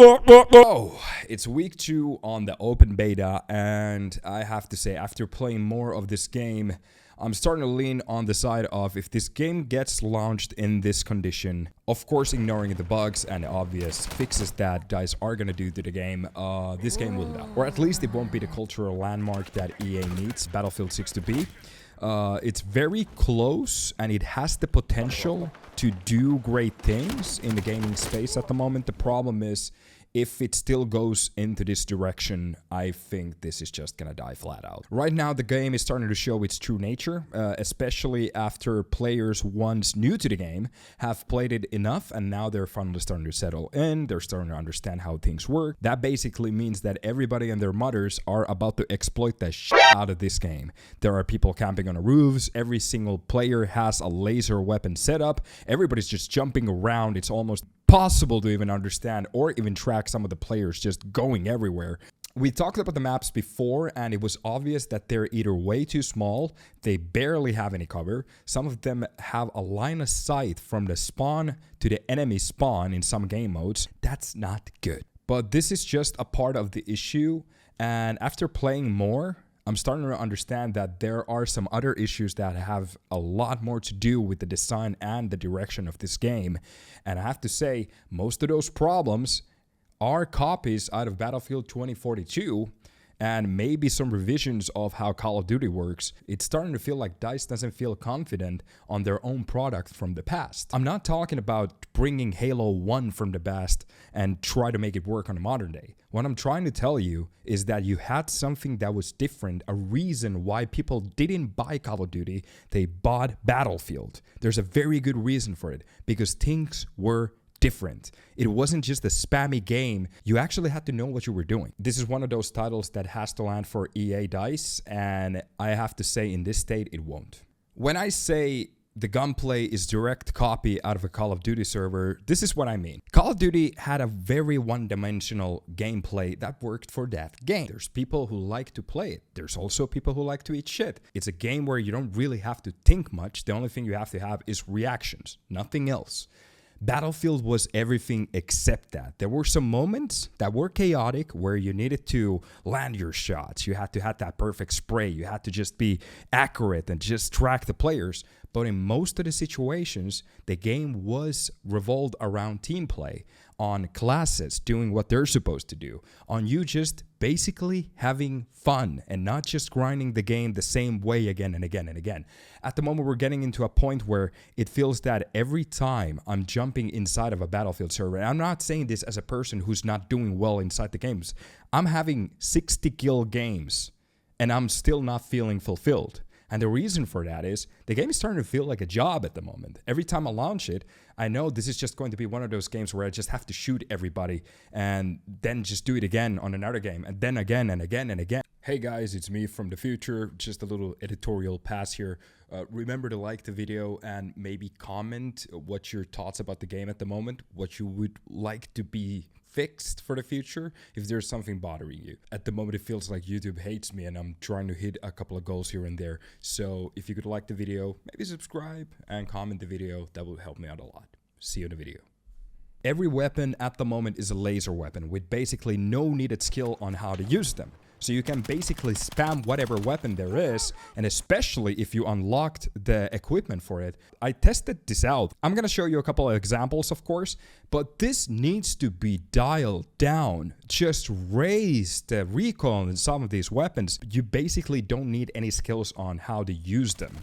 Oh, it's week 2 on the open beta, and I have to say, after playing more of this game, I'm starting to lean on the side of if this game gets launched in this condition, of course ignoring the bugs and obvious fixes that DICE are gonna do to the game, this game will die. Or at least it won't be the cultural landmark that EA needs Battlefield 6 to be. It's very close and it has the potential to do great things in the gaming space at the moment. The problem is, if it still goes into this direction, I think this is just gonna die flat out. Right now, the game is starting to show its true nature, especially after players once new to the game have played it enough, and now they're finally starting to settle in, they're starting to understand how things work. That basically means that everybody and their mothers are about to exploit the shit out of this game. There are people camping on the roofs, every single player has a laser weapon setup, everybody's just jumping around, it's almost possible to even understand or even track some of the players just going everywhere. We talked about the maps before, and it was obvious that they're either way too small, they barely have any cover, some of them have a line of sight from the spawn to the enemy spawn in some game modes. That's not good. But this is just a part of the issue, and after playing more, I'm starting to understand that there are some other issues that have a lot more to do with the design and the direction of this game. And I have to say, most of those problems are copies out of Battlefield 2042 and maybe some revisions of how Call of Duty works. It's starting to feel like DICE doesn't feel confident on their own product from the past. I'm not talking about bringing Halo 1 from the past and try to make it work on a modern day. What I'm trying to tell you is that you had something that was different, a reason why people didn't buy Call of Duty, they bought Battlefield. There's a very good reason for it, because things were different. It wasn't just a spammy game. You actually had to know what you were doing. This is one of those titles that has to land for EA DICE, and I have to say in this state it won't. When I say the gunplay is direct copy out of a Call of Duty server, this is what I mean. Call of Duty had a very one-dimensional gameplay that worked for that game. There's people who like to play it. There's also people who like to eat shit. It's a game where you don't really have to think much. The only thing you have to have is reactions, nothing else. Battlefield was everything except that. There were some moments that were chaotic where you needed to land your shots. You had to have that perfect spray. You had to just be accurate and just track the players. But in most of the situations, the game was revolved around team play, on classes doing what they're supposed to do, on you just basically having fun and not just grinding the game the same way again and again and again. At the moment, we're getting into a point where it feels that every time I'm jumping inside of a Battlefield server, and I'm not saying this as a person who's not doing well inside the games, I'm having 60 kill games and I'm still not feeling fulfilled. And the reason for that is the game is starting to feel like a job at the moment. Every time I launch it, I know this is just going to be one of those games where I just have to shoot everybody and then just do it again on another game, and then again and again and again. Hey guys, it's me from the future. Just a little editorial pass here. Remember to like the video and maybe comment what your thoughts about the game at the moment, what you would like to be fixed for the future if there's something bothering you. At the moment, it feels like YouTube hates me and I'm trying to hit a couple of goals here and there. So if you could like the video, maybe subscribe and comment the video, that will help me out a lot. See you in the video. Every weapon at the moment is a laser weapon with basically no needed skill on how to use them. So you can basically spam whatever weapon there is, and especially if you unlocked the equipment for it. I tested this out. I'm gonna show you a couple of examples, of course, but this needs to be dialed down. Just raise the recoil in some of these weapons. You basically don't need any skills on how to use them.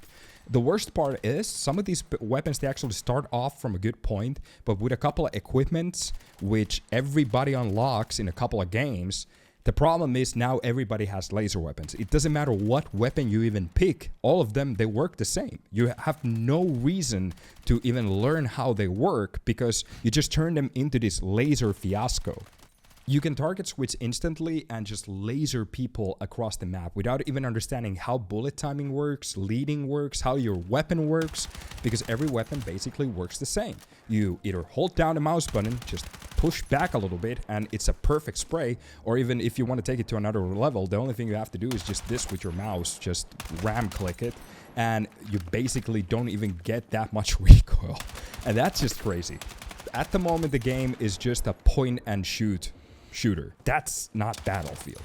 The worst part is some of these weapons, they actually start off from a good point, but with a couple of equipments, which everybody unlocks in a couple of games, the problem is now everybody has laser weapons. It doesn't matter what weapon you even pick, all of them, they work the same. You have no reason to even learn how they work because you just turn them into this laser fiasco. You can target switch instantly and just laser people across the map without even understanding how bullet timing works, leading works, how your weapon works, because every weapon basically works the same. You either hold down the mouse button, just push back a little bit, and it's a perfect spray, or even if you want to take it to another level, the only thing you have to do is just this with your mouse, just ram click it, and you basically don't even get that much recoil. And that's just crazy. At the moment, the game is just a point and shoot shooter. That's not Battlefield.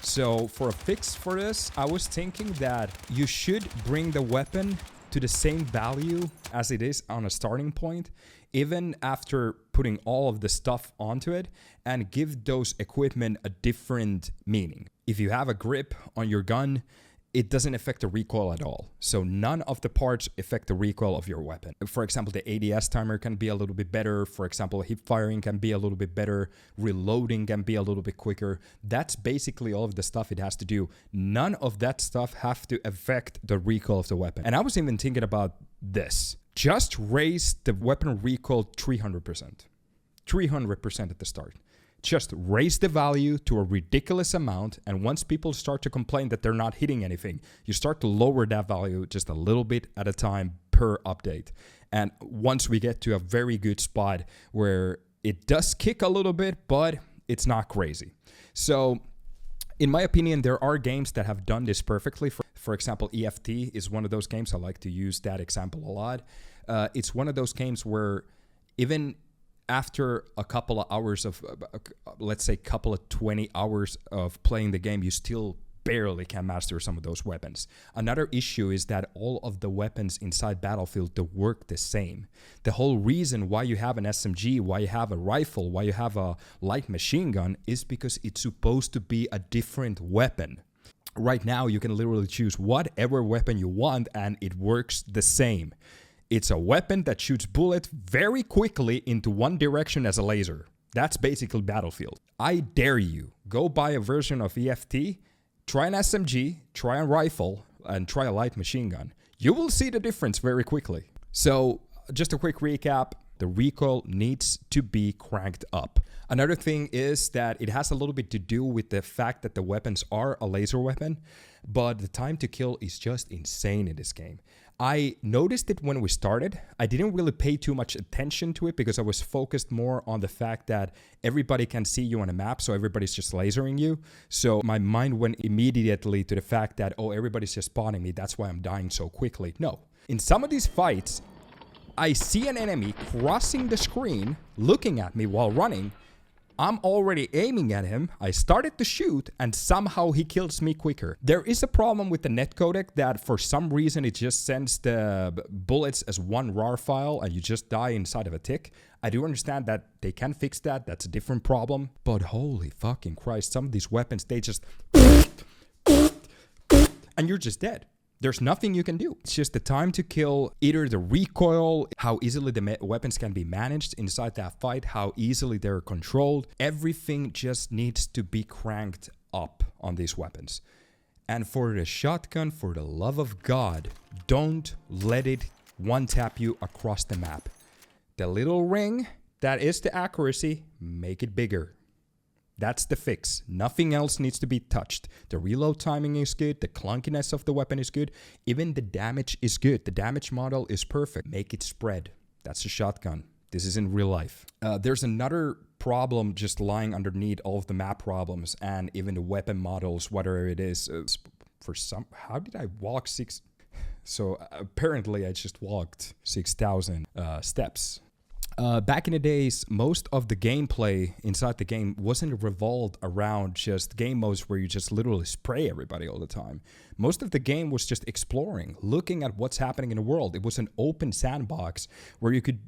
So for a fix for this, I was thinking that you should bring the weapon to the same value as it is on a starting point, even after putting all of the stuff onto it, and give those equipment a different meaning. If you have a grip on your gun, it doesn't affect the recoil at all. So none of the parts affect the recoil of your weapon. For example, the ADS timer can be a little bit better. For example, hip firing can be a little bit better. Reloading can be a little bit quicker. That's basically all of the stuff it has to do. None of that stuff have to affect the recoil of the weapon. And I was even thinking about this. Just raise the weapon recoil 300%. 300% at the start. Just raise the value to a ridiculous amount, and once people start to complain that they're not hitting anything, you start to lower that value just a little bit at a time per update. And once we get to a very good spot where it does kick a little bit, but it's not crazy. So in my opinion, there are games that have done this perfectly. For example, EFT is one of those games. I like to use that example a lot. It's one of those games where even after a couple of hours of, let's say, couple of 20 hours of playing the game, you still barely can master some of those weapons. Another issue is that all of the weapons inside Battlefield, they work the same. The whole reason why you have an SMG, why you have a rifle, why you have a light machine gun is because it's supposed to be a different weapon. Right now, you can literally choose whatever weapon you want and it works the same. It's a weapon that shoots bullets very quickly into one direction as a laser. That's basically Battlefield. I dare you, go buy a version of EFT, try an SMG, try a rifle, and try a light machine gun. You will see the difference very quickly. So, just a quick recap. The recoil needs to be cranked up. Another thing is that it has a little bit to do with the fact that the weapons are a laser weapon, but the time to kill is just insane in this game. I noticed it when we started. I didn't really pay too much attention to it because I was focused more on the fact that everybody can see you on a map, so everybody's just lasering you. So my mind went immediately to the fact that, oh, everybody's just spotting me, that's why I'm dying so quickly. No. In some of these fights, I see an enemy crossing the screen, looking at me while running. I'm already aiming at him, I started to shoot, and somehow he kills me quicker. There is a problem with the netcodec that for some reason it just sends the bullets as one RAR file and you just die inside of a tick. I do understand that they can fix that, that's a different problem. But holy fucking Christ, some of these weapons, they just... and you're just dead. There's nothing you can do. It's just the time to kill, either the recoil, how easily the weapons can be managed inside that fight, how easily they're controlled. Everything just needs to be cranked up on these weapons. And for the shotgun, for the love of God, don't let it one-tap you across the map. The little ring, that is the accuracy, make it bigger. That's the fix. Nothing else needs to be touched. The reload timing is good. The clunkiness of the weapon is good. Even the damage is good. The damage model is perfect. Make it spread. That's a shotgun. This is in real life. There's another problem just lying underneath all of the map problems and even the weapon models, whatever it is. For some, how did I walk six? So apparently I just walked 6,000 steps. Back in the days, most of the gameplay inside the game wasn't revolved around just game modes where you just literally spray everybody all the time. Most of the game was just exploring, looking at what's happening in the world. It was an open sandbox where you could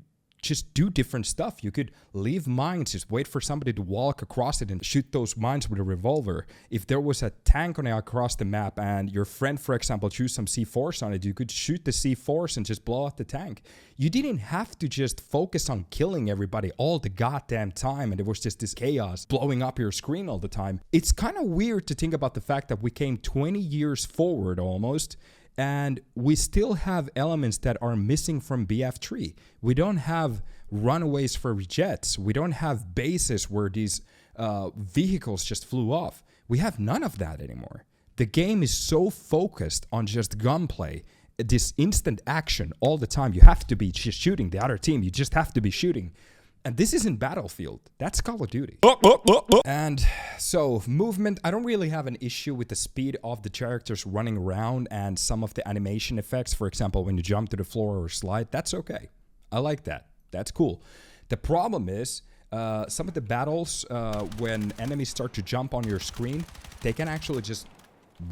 just do different stuff. You could leave mines, just wait for somebody to walk across it and shoot those mines with a revolver. If there was a tank on it across the map and your friend, for example, chose some C4s on it, you could shoot the C4s and just blow out the tank. You didn't have to just focus on killing everybody all the goddamn time and it was just this chaos blowing up your screen all the time. It's kind of weird to think about the fact that we came 20 years forward almost, and we still have elements that are missing from BF3. We don't have runaways for jets. We don't have bases where these vehicles just flew off. We have none of that anymore. The game is so focused on just gunplay, this instant action all the time. You have to be just shooting the other team. You just have to be shooting. And this isn't Battlefield. That's Call of Duty. And so, movement. I don't really have an issue with the speed of the characters running around and some of the animation effects. For example, when you jump to the floor or slide, that's okay. I like that. That's cool. The problem is, some of the battles, when enemies start to jump on your screen, they can actually just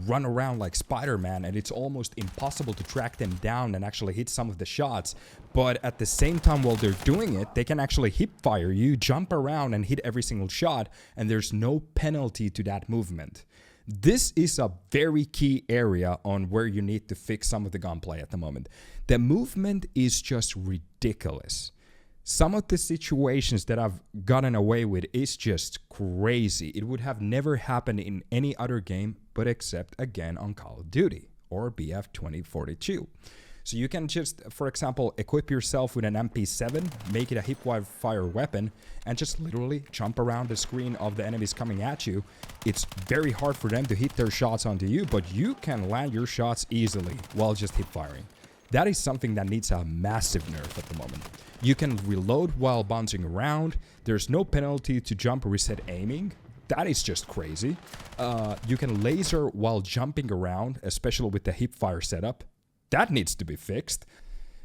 run around like Spider-Man, and it's almost impossible to track them down and actually hit some of the shots. But at the same time, while they're doing it, they can actually hip fire you, jump around and hit every single shot, and there's no penalty to that movement. This is a very key area on where you need to fix some of the gunplay at the moment. The movement is just ridiculous. Some of the situations that I've gotten away with is just crazy. It would have never happened in any other game, but except again on Call of Duty or BF 2042. So you can just, for example, equip yourself with an MP7, make it a hip-fire weapon, and just literally jump around the screen of the enemies coming at you. It's very hard for them to hit their shots onto you, but you can land your shots easily while just hip-firing. That is something that needs a massive nerf at the moment. You can reload while bouncing around. There's no penalty to jump or reset aiming. That is just crazy. You can laser while jumping around, especially with the hip-fire setup. That needs to be fixed.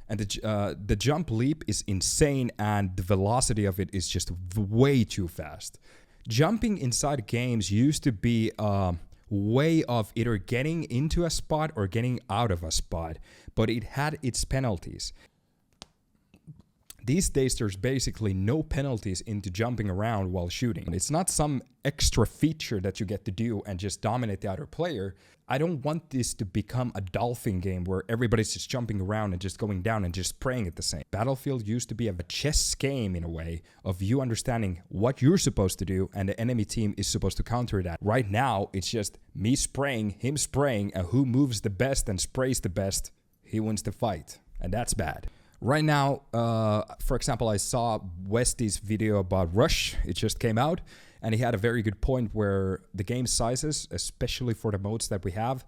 And the jump leap is insane, and the velocity of it is just way too fast. Jumping inside games used to be a way of either getting into a spot or getting out of a spot, but it had its penalties. These days, there's basically no penalties into jumping around while shooting. It's not some extra feature that you get to do and just dominate the other player. I don't want this to become a Dolphin game where everybody's just jumping around and just going down and just spraying at the same. Battlefield used to be a chess game in a way of you understanding what you're supposed to do and the enemy team is supposed to counter that. Right now, it's just me spraying, him spraying, and who moves the best and sprays the best, he wins the fight. And that's bad. Right now, for example, I saw Westy's video about Rush. It just came out, and he had a very good point where the game sizes, especially for the modes that we have,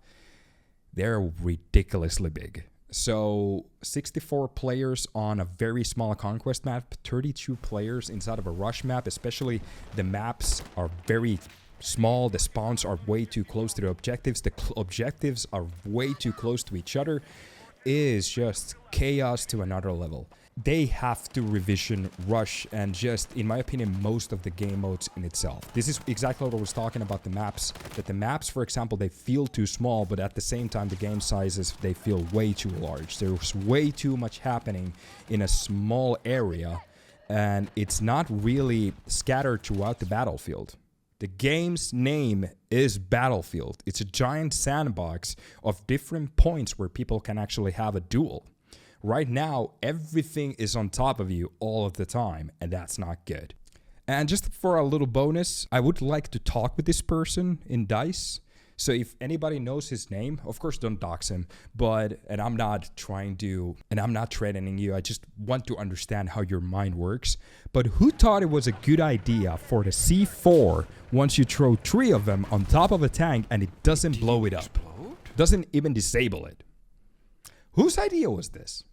they're ridiculously big. So 64 players on a very small conquest map, 32 players inside of a Rush map, especially the maps are very small. The spawns are way too close to the objectives. The objectives are way too close to each other. Is just chaos to another level. They have to revision Rush and just, in my opinion, most of the game modes in itself. This is exactly what I was talking about the maps. That the maps, for example, they feel too small, but at the same time, the game sizes, they feel way too large. There's way too much happening in a small area, and it's not really scattered throughout the battlefield. The game's name is Battlefield. It's a giant sandbox of different points where people can actually have a duel. Right now, everything is on top of you all of the time, and that's not good. And just for a little bonus, I would like to talk with this person in DICE. So if anybody knows his name, of course don't dox him, and I'm not threatening you, I just want to understand how your mind works. But who thought it was a good idea for the C4 once you throw 3 of them on top of a tank and it doesn't blow it up? Doesn't even disable it. Whose idea was this?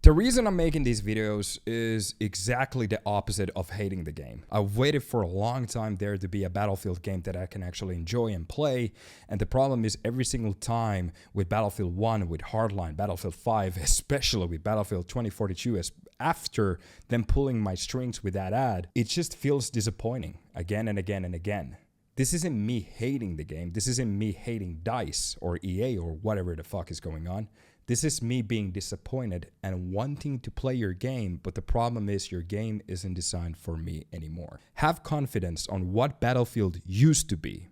The reason I'm making these videos is exactly the opposite of hating the game. I've waited for a long time there to be a Battlefield game that I can actually enjoy and play, and the problem is every single time with Battlefield 1, with Hardline, Battlefield 5, especially with Battlefield 2042, after them pulling my strings with that ad, it just feels disappointing again and again and again. This isn't me hating the game. This isn't me hating DICE or EA or whatever the fuck is going on. This is me being disappointed and wanting to play your game, but the problem is your game isn't designed for me anymore. Have confidence on what Battlefield used to be.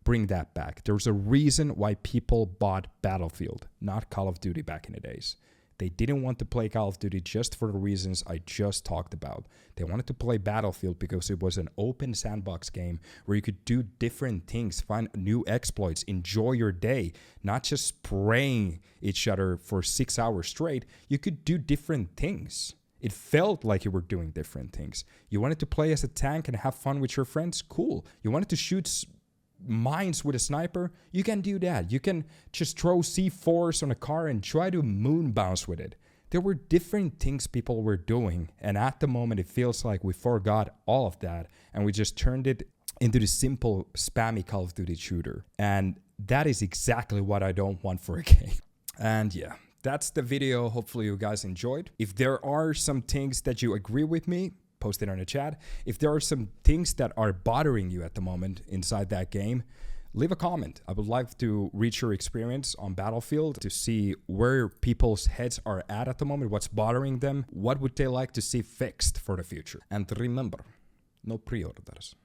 Bring that back. There's a reason why people bought Battlefield, not Call of Duty back in the days. They didn't want to play Call of Duty just for the reasons I just talked about. They wanted to play Battlefield because it was an open sandbox game where you could do different things, find new exploits, enjoy your day, not just spraying each other for 6 hours straight. You could do different things. It felt like you were doing different things. You wanted to play as a tank and have fun with your friends? Cool. You wanted to shoot mines with a sniper? You can do that. You can just throw C4s on a car and try to moon bounce with it. There were different things people were doing, and at the moment it feels like we forgot all of that and we just turned it into the simple spammy Call of Duty shooter. And that is exactly what I don't want for a game. And yeah, that's the video. Hopefully you guys enjoyed. If there are some things that you agree with me, post it on the chat. If there are some things that are bothering you at the moment inside that game, leave a comment. I would like to reach your experience on Battlefield to see where people's heads are at the moment, what's bothering them, what would they like to see fixed for the future. And remember, no pre-orders.